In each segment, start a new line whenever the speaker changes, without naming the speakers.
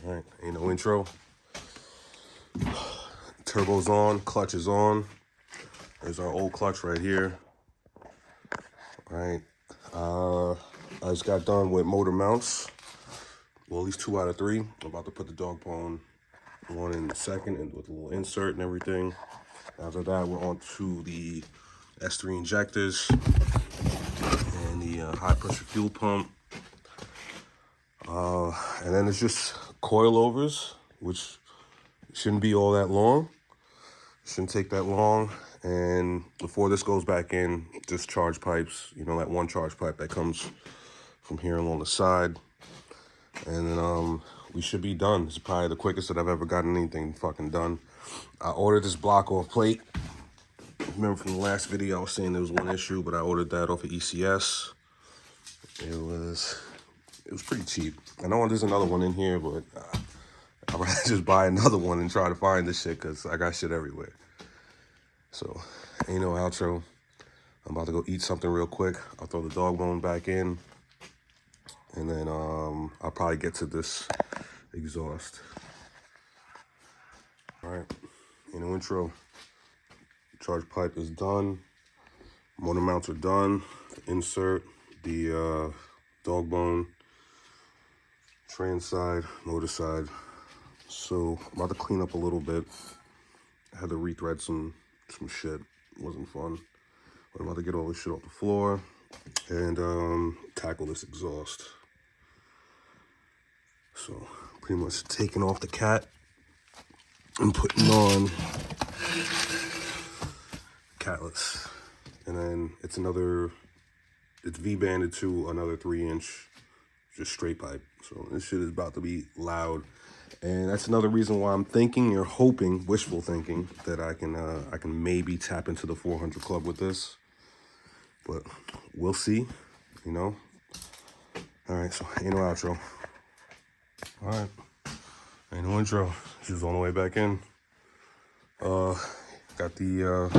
All right, ain't no intro. Turbo's on, clutch is on. There's our old clutch right here. All right, I just got done with motor mounts. Well, at least 2 out of 3. I'm about to put the dog bone one in a second and with a little insert and everything. After that, we're on to the S3 injectors and the high pressure fuel pump. And then it's just coilovers, which shouldn't be all that long. Shouldn't take that long. And before this goes back in, just charge pipes, you know, that one charge pipe that comes from here along the side. And then we should be done. This is probably the quickest that I've ever gotten anything fucking done. I ordered this block off plate. Remember from the last video I was saying there was one issue, but I ordered that off of ECS. It was pretty cheap. I know there's another one in here, but I'd rather just buy another one and try to find this shit because I got shit everywhere. So, ain't no outro. I'm about to go eat something real quick. I'll throw the dog bone back in. And then I'll probably get to this exhaust. All right, ain't no intro. Charge pipe is done. Motor mounts are done. The insert, the dog bone, trans side, motor side. So I'm about to clean up a little bit. I had to rethread some shit. It wasn't fun. But I'm about to get all this shit off the floor and tackle this exhaust. So pretty much taking off the cat and putting on catless. And then it's V-banded to another 3-inch just straight pipe. So this shit is about to be loud. And that's another reason why I'm thinking or hoping, wishful thinking, that I can maybe tap into the 400 club with this. But we'll see, you know. All right, so ain't no outro. All right, ain't no intro. She's on the way back in. Got the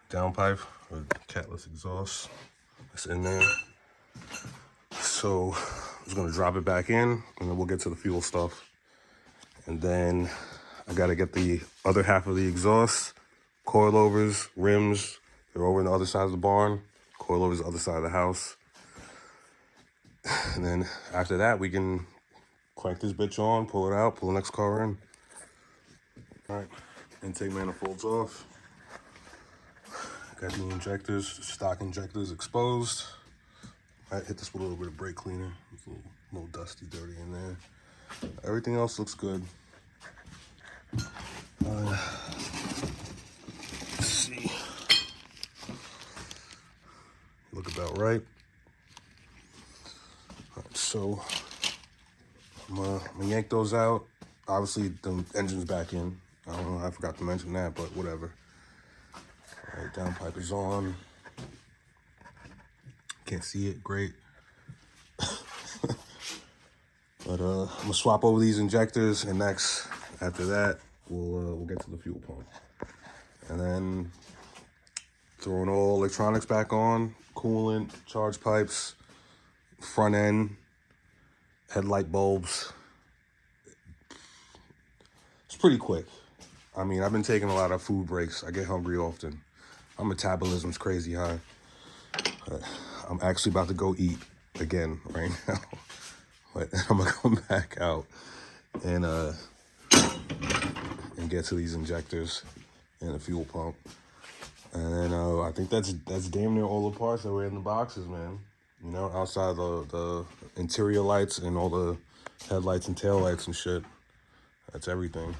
downpipe or catless exhaust. It's in there. So I'm just gonna drop it back in, and then we'll get to the fuel stuff. And then I gotta get the other half of the exhaust, coilovers, rims. They're over on the other side of the barn. Coilovers the other side of the house. And then after that, we can crank this bitch on, pull it out, pull the next car in. All right, intake manifolds off. Got the injectors, stock injectors exposed. I hit this with a little bit of brake cleaner. It's a little dusty, dirty in there. Everything else looks good. Let's see. Look about right. All right, so I'm gonna yank those out. Obviously, the engine's back in. I don't know, I forgot to mention that, but whatever. All right, downpipe is on. Can't see it, great. But I'm gonna swap over these injectors, and next, after that, we'll get to the fuel pump. And then throwing all electronics back on, coolant, charge pipes, front end, headlight bulbs. It's pretty quick. I mean, I've been taking a lot of food breaks. I get hungry often. My metabolism's crazy high. I'm actually about to go eat again right now. But I'm gonna come back out and get to these injectors and the fuel pump. And then I think that's damn near all the parts that were in the boxes, man. You know, outside the interior lights and all the headlights and tail lights and shit. That's everything.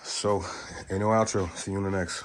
So, ain't no outro. See you in the next.